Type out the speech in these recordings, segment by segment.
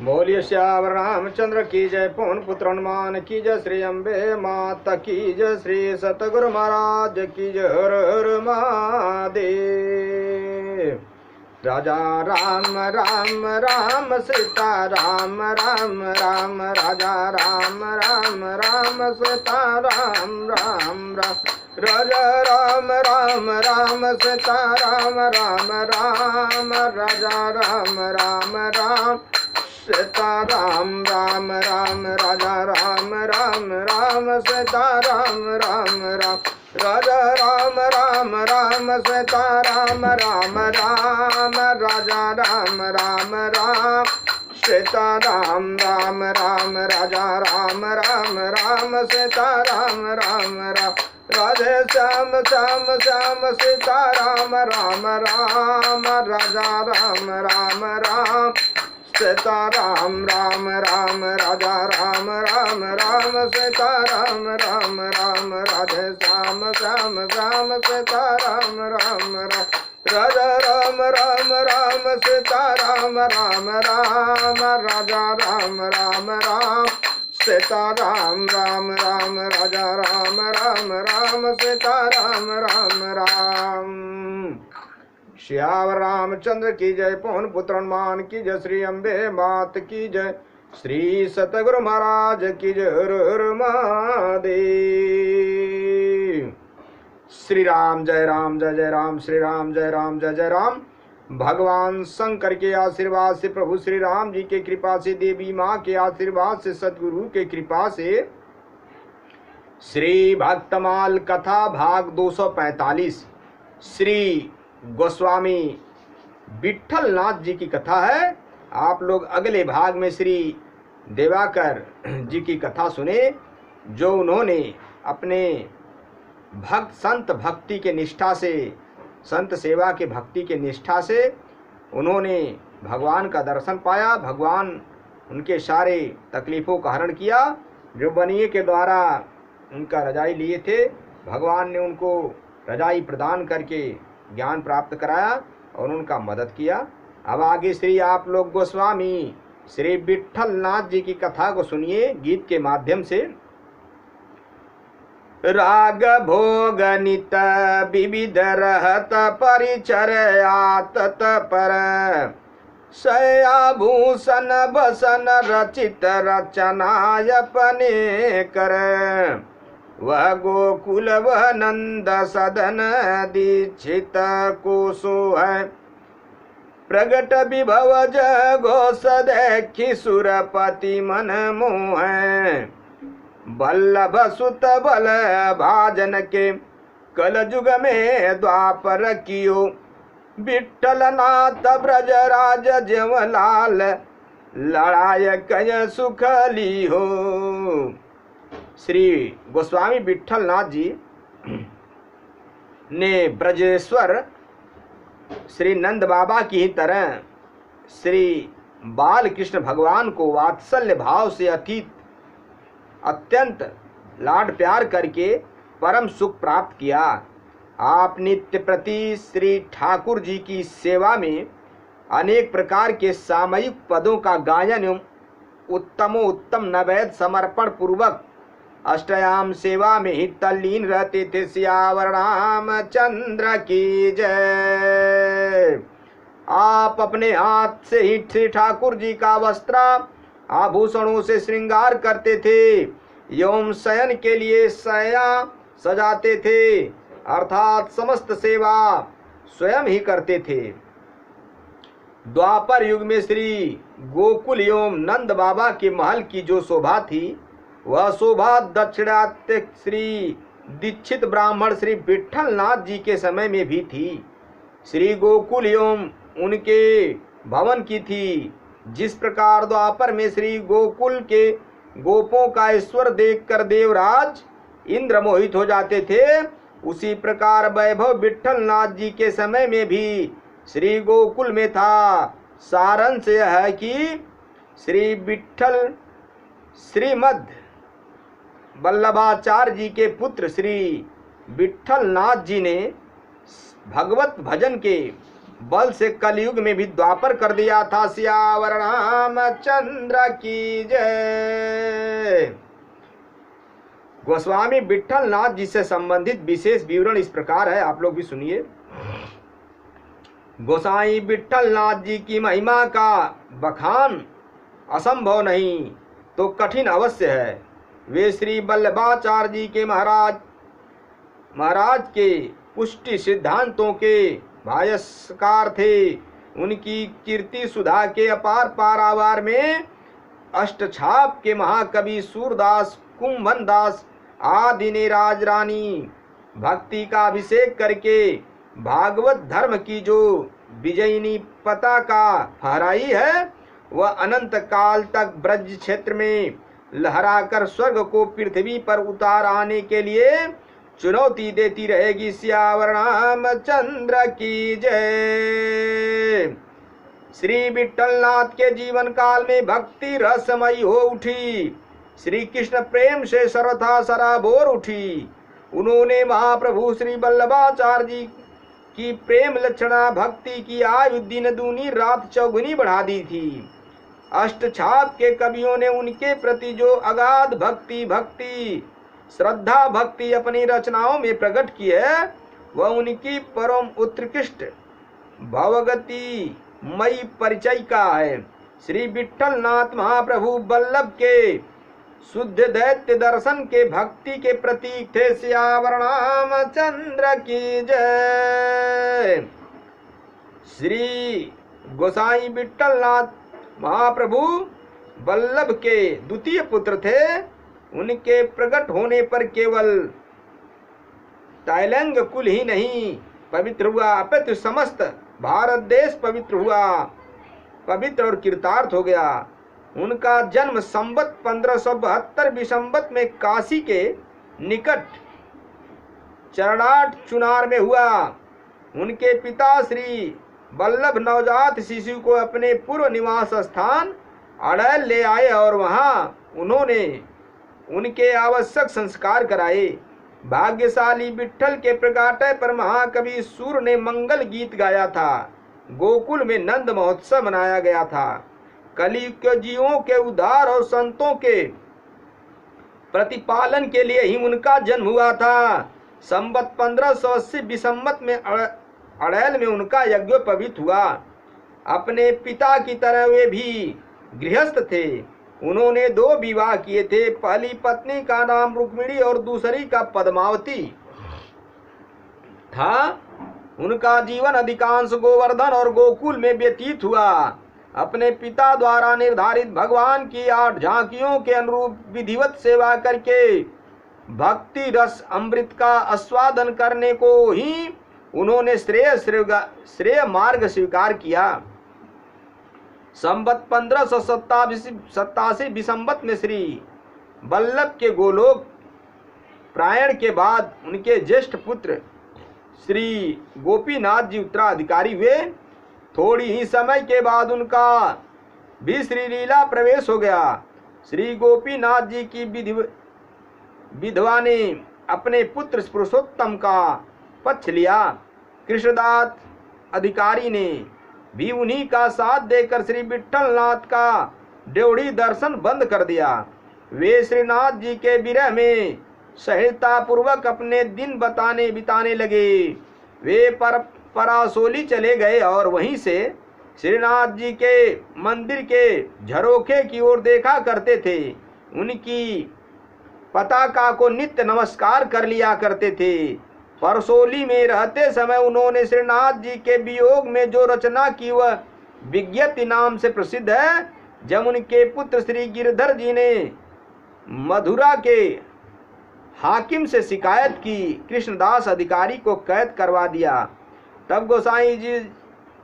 बोलिए श्यावर रामचंद्र की जय, पवन पुत्र हनुमान की जय, श्री अम्बे माता की जय, श्री सतगुरु महाराज की जय। हर हर महादेव। राजा राम राम राम सीता राम राम राम, राजा राम राम राम सीता राम राम राम, राजा राम राम राम सीता राम राम राम, राजा राम राम राम सीता राम राम राम, राजा राम राम राम सीता राम राम राम, राजा राम राम राम सीता राम राम राम, राजा राम राम राम सीता राम राम राम, राजा राम राम राम सीता राम राम राम, राधे श्याम श्याम श्याम सीता राम राम राम, राजा राम राम राम सीता राम राम राम, राजा राम राम राम सीता राम राम राम, राधे श्याम श्याम श्याम सीता राम राम राम, राजा राम राम राम सीता राम राम राम, राजा राम राम राम सीता राम राम राम, राजा राम राम राम सीता राम राम राम। श्यावर रामचंद्र की जय, पवन पुत्र हनुमान की जय, श्री अम्बे मात की जय, श्री सतगुरु महाराज की जय। हर हर महादेव। श्री राम जय राम जय जय राम, श्री राम जय राम जय जय राम। भगवान शंकर के आशीर्वाद से, प्रभु श्री राम जी के कृपा से, देवी माँ के आशीर्वाद से, सतगुरु के कृपा से, श्री भक्तमाल कथा भाग 245 श्री गोस्वामी विठल नाथ जी की कथा है। आप लोग अगले भाग में श्री देवाकर जी की कथा सुने, जो उन्होंने अपने भक्त संत भक्ति के निष्ठा से, संत सेवा के भक्ति के निष्ठा से उन्होंने भगवान का दर्शन पाया। भगवान उनके सारे तकलीफ़ों का हरण किया। जो बनिए के द्वारा उनका रजाई लिए थे, भगवान ने उनको रजाई प्रदान करके ज्ञान प्राप्त कराया और उनका मदद किया। अब आगे श्री आप लोग गोस्वामी श्री विठल नाथ जी की कथा को सुनिए गीत के माध्यम से। राग भोग नित विविध रहत परिचर्यात पर, शयाभूषण बसन रचित रचनायपने कर, वह गोकुल वह नंद सदन दीक्षित कोसो है, प्रगट विभव घोष देखी सुरपति मन मोह, बल्लभ सुत बल भाजन के कल युग में द्वापर कियो, विठल नाथ ब्रजराज जवलाल लड़ाय कय सुख लियो। श्री गोस्वामी विठल नाथ जी ने ब्रजेश्वर श्री नंद बाबा की ही तरह श्री बाल कृष्ण भगवान को वात्सल्य भाव से अत्यंत लाड प्यार करके परम सुख प्राप्त किया। आप नित्य प्रति श्री ठाकुर जी की सेवा में अनेक प्रकार के सामयिक पदों का गायन एवं उत्तम नैवेद्य समर्पण पूर्वक अष्टयाम सेवा में ही तल्लीन रहते थे। सियावर रामचंद्र की जय। आप अपने हाथ से ही श्री ठाकुर जी का वस्त्र आभूषणों से श्रृंगार करते थे एवं शयन के लिए शय्या सजाते थे, अर्थात समस्त सेवा स्वयं ही करते थे। द्वापर युग में श्री गोकुल एवं नंद बाबा के महल की जो शोभा थी, वह शोभा दक्षिणात्य श्री दीक्षित ब्राह्मण श्री विठल नाथ जी के समय में भी थी। श्री गोकुल एवं उनके भवन की थी। जिस प्रकार द्वापर में श्री गोकुल के गोपों का ईश्वर देखकर देवराज इंद्र मोहित हो जाते थे, उसी प्रकार वैभव विठल नाथ जी के समय में भी श्री गोकुल में था। सारांश यह है कि श्री विठल श्रीमद वल्लभाचार्य जी के पुत्र श्री विठल नाथ जी ने भगवत भजन के बल से कलयुग में भी द्वापर कर दिया था। सियावर रामचंद्र की जय। गोस्वामी विट्ठल नाथ जी से संबंधित विशेष विवरण इस प्रकार है, आप लोग भी सुनिए। गोसाई विट्ठल नाथ जी की महिमा का बखान असंभव नहीं तो कठिन अवश्य है। वे श्री वल्लभाचार्य जी के महाराज के पुष्टि सिद्धांतों के भाष्यकार थे। उनकी कीर्ति सुधा के अपार पारावार में अष्टछाप के महाकवि सूरदास, कुंभन दास आदि ने राजरानी भक्ति का अभिषेक करके भागवत धर्म की जो विजयिनी पताका फहराई है, वह अनंत काल तक ब्रज क्षेत्र में लहराकर स्वर्ग को पृथ्वी पर उतार आने के लिए चुनौती देती रहेगी। सियावर रामचंद्र की जय। श्री विट्ठलनाथ के जीवन काल में भक्ति रसमयी हो उठी। श्री कृष्ण प्रेम से सर्वथा सराबोर उठी। उन्होंने महाप्रभु श्री वल्लभाचार्य जी की प्रेम लक्षणा भक्ति की आयु दिन दूनी रात चौगुनी बढ़ा दी थी। अष्टछाप के कवियों ने उनके प्रति जो अगाध भक्ति श्रद्धा भक्ति अपनी रचनाओं में प्रकट की है, वह उनकी परम उत्कृष्ट भवगति मई परिचय का है। श्री विट्ठलनाथ महाप्रभु वल्लभ के शुद्ध दैत्य दर्शन के भक्ति के प्रतीक थे। सियावर रामचंद्र की जय। श्री गोसाई विट्ठलनाथ महाप्रभु वल्लभ के द्वितीय पुत्र थे। उनके प्रकट होने पर केवल ताइलंग कुल ही नहीं पवित्र हुआ, अपितु समस्त भारत देश पवित्र हुआ, पवित्र और कृतार्थ हो गया। उनका जन्म संवत 1572 विसंवत में काशी के निकट चरणाट चुनार में हुआ। उनके पिता श्री वल्लभ नवजात शिशु को अपने पूर्व निवास स्थान अड़ैल ले आए और वहां उन्होंने उनके आवश्यक संस्कार कराए। भाग्यशाली विट्ठल के प्रकाटय पर महाकवि सूर ने मंगल गीत गाया था। गोकुल में नंद महोत्सव मनाया गया था। कलयुग के जीवों के उद्धार और संतों के प्रतिपालन के लिए ही उनका जन्म हुआ था। संवत 1580 विसंवत में अड़ैल में उनका यज्ञोपवीत हुआ। अपने पिता की तरह वे भी गृहस्थ थे। उन्होंने 2 विवाह किए थे। पहली पत्नी का नाम रुक्मिणी और दूसरी का पद्मावती था। उनका जीवन अधिकांश गोवर्धन और गोकुल में व्यतीत हुआ। अपने पिता द्वारा निर्धारित भगवान की 8 झांकियों के अनुरूप विधिवत सेवा करके भक्ति रस अमृत का आस्वादन करने को ही उन्होंने श्रेय मार्ग स्वीकार किया। संवत 1587 विसंवत में श्री वल्लभ के गोलोक प्रायण के बाद उनके ज्येष्ठ पुत्र श्री गोपीनाथ जी उत्तराधिकारी हुए। थोड़ी ही समय के बाद उनका भी श्री लीला प्रवेश हो गया। श्री गोपीनाथ जी की विधवा ने अपने पुत्र पुरुषोत्तम का पक्ष लिया। कृष्णदास अधिकारी ने भी उन्हीं का साथ देकर श्री विट्ठलनाथ का ड्योढ़ी दर्शन बंद कर दिया। वे श्रीनाथ जी के विरह में सहजता पूर्वक अपने दिन बिताने लगे। वे परासोली चले गए और वहीं से श्रीनाथ जी के मंदिर के झरोखे की ओर देखा करते थे। उनकी पताका को नित्य नमस्कार कर लिया करते थे। परसोली में रहते समय उन्होंने श्रीनाथ जी के वियोग में जो रचना की वह विज्ञप्ति नाम से प्रसिद्ध है। जब उनके पुत्र श्री गिरधर जी ने मथुरा के हाकिम से शिकायत की, कृष्णदास अधिकारी को कैद करवा दिया, तब गोसाई जी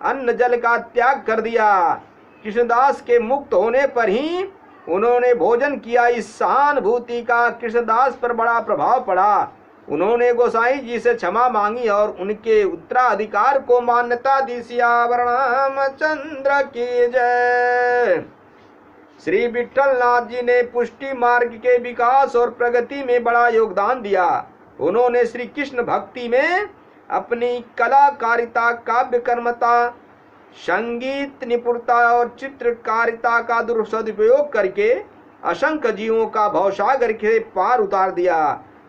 अन्न जल का त्याग कर दिया। कृष्णदास के मुक्त होने पर ही उन्होंने भोजन किया। इस सहानुभूति का कृष्णदास पर बड़ा प्रभाव पड़ा। उन्होंने गोसाई जी से क्षमा मांगी और उनके उत्तराधिकार को मान्यता दी। सियावर रामचंद्र की जय। श्री विट्ठलनाथ जी ने पुष्टि मार्ग के विकास और प्रगति में बड़ा योगदान दिया। उन्होंने श्री कृष्ण भक्ति में अपनी कलाकारिता, काव्यकर्मता, संगीत निपुणता और चित्रकारिता का दुरुपयोग करके असंख्य जीवों का भवसागर के पार उतार दिया।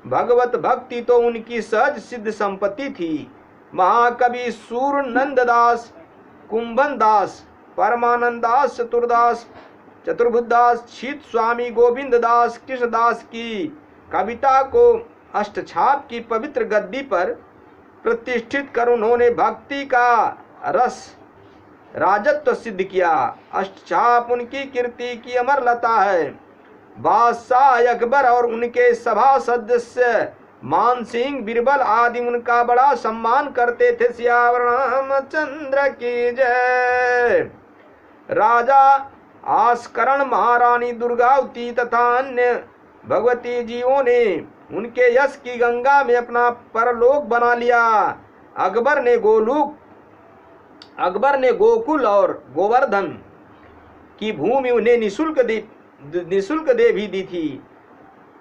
भगवत भक्ति तो उनकी सहज सिद्ध संपत्ति थी। महाकवि सूरनंददास, कुंभन दास, परमानंद दास, चतुर्भुजदास, शीत स्वामी गोविंद दास, कृष्णदास की कविता को अष्टछाप की पवित्र गद्दी पर प्रतिष्ठित कर उन्होंने भक्ति का रस राजत्व सिद्ध किया। अष्टछाप उनकी कीर्ति की अमर लता है। बादशाह अकबर और उनके सभा सदस्य मान सिंह, बीरबल आदि उनका बड़ा सम्मान करते थे। सियावर रामचंद्र की जय। राजा आस्करण, महारानी दुर्गावती तथा अन्य भगवती जीवों ने उनके यश की गंगा में अपना परलोक बना लिया। अकबर ने गोकुल और गोवर्धन की भूमि उन्हें निशुल्क दे भी दी थी।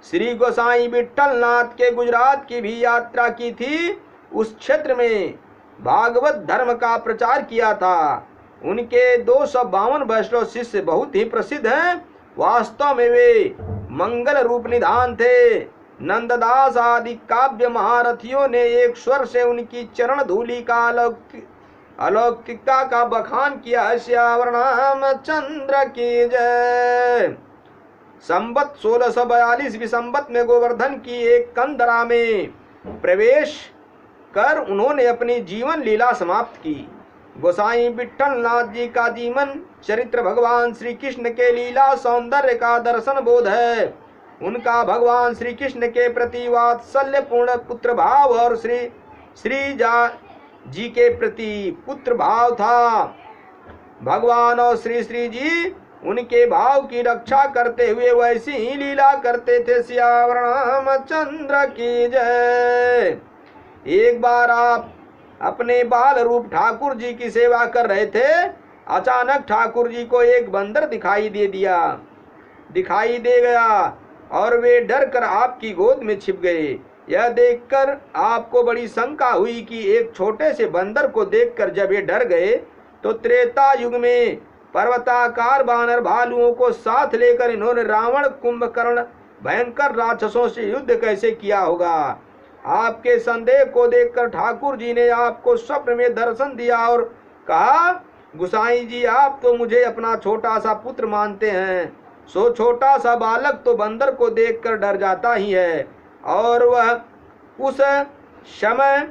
श्री गोसाई विट्ठल नाथ के गुजरात की भी यात्रा की थी। उस क्षेत्र में भागवत धर्म का प्रचार किया था। उनके 252 वैष्णव शिष्य बहुत ही प्रसिद्ध हैं। वास्तव में वे मंगल रूप निधान थे। नंददास आदि काव्य महारथियों ने एक स्वर से उनकी चरण धूलि का अलौकिकता का बखान किया है। श्यावर रामचंद्र की जय। संबत 1642 विसंबत में गोवर्धन की एक कंदरा में प्रवेश कर उन्होंने अपनी जीवन लीला समाप्त की। गोसाई विट्ठल नाथ जी का जीवन चरित्र भगवान श्री कृष्ण के लीला सौंदर्य का दर्शन बोध है। उनका भगवान श्री कृष्ण के प्रति वात्सल्य पूर्ण पुत्र भाव और श्री जी के प्रति पुत्र भाव था। भगवान और श्री जी उनके भाव की रक्षा करते हुए वैसी ही लीला करते थे। सियावर रामचंद्र की जय। एक बार आप अपने बाल रूप ठाकुर जी की सेवा कर रहे थे। अचानक ठाकुर जी को एक बंदर दिखाई दे गया और वे डर कर आपकी गोद में छिप गए। यह देखकर आपको बड़ी शंका हुई कि एक छोटे से बंदर को देखकर जब ये डर गए तो त्रेता युग में पर्वताकार वानर भालुओं को साथ लेकर इन्होंने रावण, कुंभकर्ण भयंकर राक्षसों से युद्ध कैसे किया होगा। आपके संदेह को देखकर ठाकुर जी ने आपको स्वप्न में दर्शन दिया और कहा, गुसाई जी आप तो मुझे अपना छोटा सा पुत्र मानते हैं। सो छोटा सा बालक तो बंदर को देखकर डर जाता ही है और वह उस समय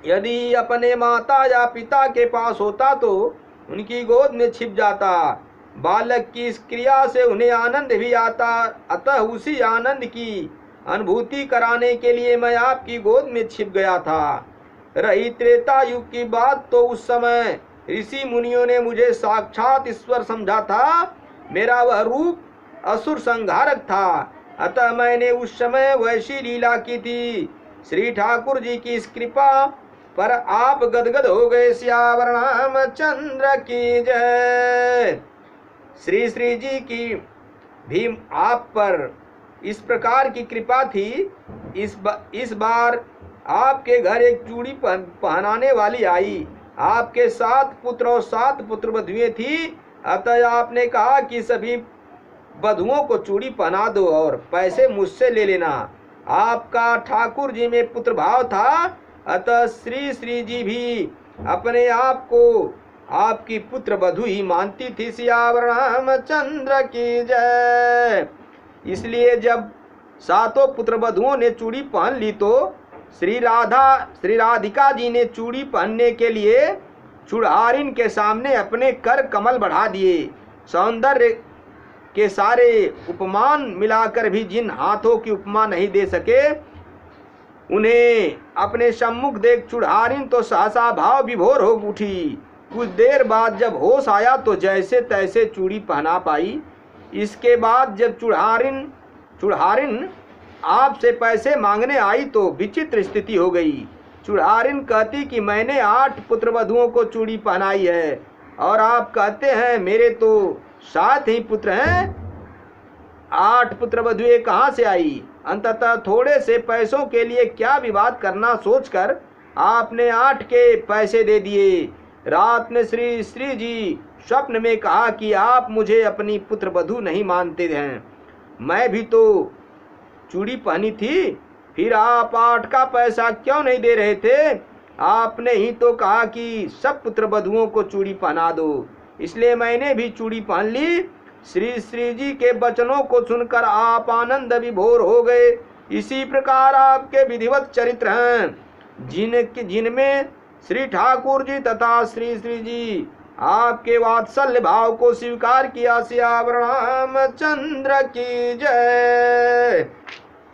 यदि अपने माता या पिता के पास होता तो उनकी गोद में छिप जाता। बालक की इस क्रिया से उन्हें आनंद भी आता, अतः उसी आनंद की अनुभूति कराने के लिए मैं आपकी गोद में छिप गया था। रही त्रेता युग की बात तो उस समय ऋषि मुनियों ने मुझे साक्षात ईश्वर समझा था। मेरा वह रूप असुर संहारक था, अतः मैंने उस समय वैसी लीला की थी। श्री ठाकुर जी की इस कृपा पर आप गदगद हो गए। सियावर रामचंद्र की जय। श्री जी की भी आप पर इस प्रकार की कृपा थी। इस बार आपके घर एक चूड़ी पहनाने वाली आई। आपके 7 पुत्र और 7 पुत्र वधुएं थी, अतः आपने कहा कि सभी वधुओं को चूड़ी पहना दो और पैसे मुझसे ले लेना। आपका ठाकुर जी में पुत्र भाव था, अतः श्री जी भी अपने आप को आपकी पुत्र वधु ही मानती थी। सियावर रामचंद्र की जय। इसलिए जब 7 पुत्र वधुओं ने चूड़ी पहन ली तो श्री राधिका जी ने चूड़ी पहनने के लिए चूड़ारिन के सामने अपने कर कमल बढ़ा दिए। सौंदर्य के सारे उपमान मिलाकर भी जिन हाथों की उपमा नहीं दे सके, उन्हें अपने सम्मुख देख चूड़ारिन तो सहसा भाव विभोर हो उठी। कुछ देर बाद जब होश आया तो जैसे तैसे चूड़ी पहना पाई। इसके बाद जब चूड़ारिन आपसे पैसे मांगने आई तो विचित्र स्थिति हो गई। चूड़ारिन कहती कि मैंने 8 पुत्र वधुओं को चूड़ी पहनाई है और आप कहते हैं मेरे तो 7 ही पुत्र हैं। 8 पुत्र वधुएं कहाँ से आई। अंततः थोड़े से पैसों के लिए क्या विवाद करना सोचकर आपने 8 के पैसे दे दिए। रात में श्री श्री जी स्वप्न में कहा कि आप मुझे अपनी पुत्र वधू नहीं मानते हैं, मैं भी तो चूड़ी पहनी थी, फिर आप 8 का पैसा क्यों नहीं दे रहे थे? आपने ही तो कहा कि सब पुत्र वधुओं को चूड़ी पहना दो, इसलिए मैंने भी चूड़ी पहन ली। श्री श्री जी के वचनों को सुनकर आप आनंद विभोर हो गए। इसी प्रकार आपके विधिवत चरित्र हैं जिनमें श्री ठाकुर जी तथा श्री श्री जी आपके वात्सल्य भाव को स्वीकार किया। सियावर रामचंद्र की जय।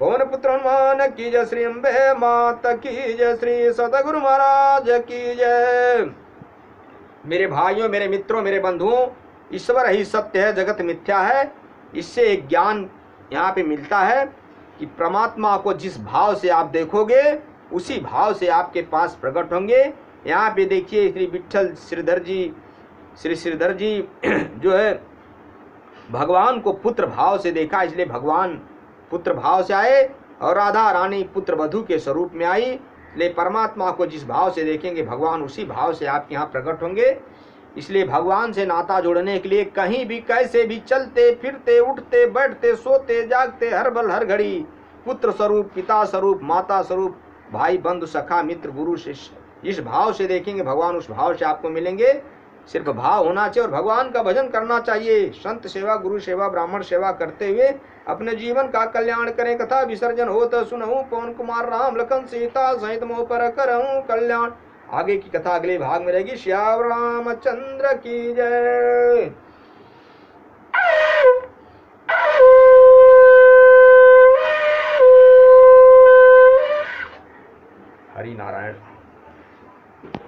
पवन पुत्र हनुमान की जय। श्री अम्बे माता की जय। श्री सतगुरु महाराज की जय। मेरे भाइयों, मेरे मित्रों, मेरे बंधुओं, ईश्वर ही सत्य है, जगत मिथ्या है। इससे एक ज्ञान यहाँ पे मिलता है कि परमात्मा को जिस भाव से आप देखोगे उसी भाव से आपके पास प्रकट होंगे। यहाँ पे देखिए श्री विठल श्रीधर जी जो है भगवान को पुत्र भाव से देखा, इसलिए भगवान पुत्र भाव से आए और राधा रानी पुत्र वधू के स्वरूप में आई। इसलिए परमात्मा को जिस भाव से देखेंगे भगवान उसी भाव से आपके यहाँ प्रकट होंगे। इसलिए भगवान से नाता जोड़ने के लिए कहीं भी कैसे भी चलते फिरते उठते बैठते सोते जागते हर बल हर घड़ी पुत्र स्वरूप, पिता स्वरूप, माता स्वरूप, भाई बंधु सखा मित्र गुरु शिष्य, इस भाव से देखेंगे भगवान उस भाव से आपको मिलेंगे। सिर्फ भाव होना चाहिए और भगवान का भजन करना चाहिए। संत सेवा, गुरु सेवा, ब्राह्मण सेवा करते हुए अपने जीवन का कल्याण करें। कथा विसर्जन हो तो सुनऊं, पवन कुमार राम लखन सीता सहित मोह पर करऊं कल्याण। आगे की कथा अगले भाग में रहेगी। श्याम रामचंद्र की जय। हरि नारायण।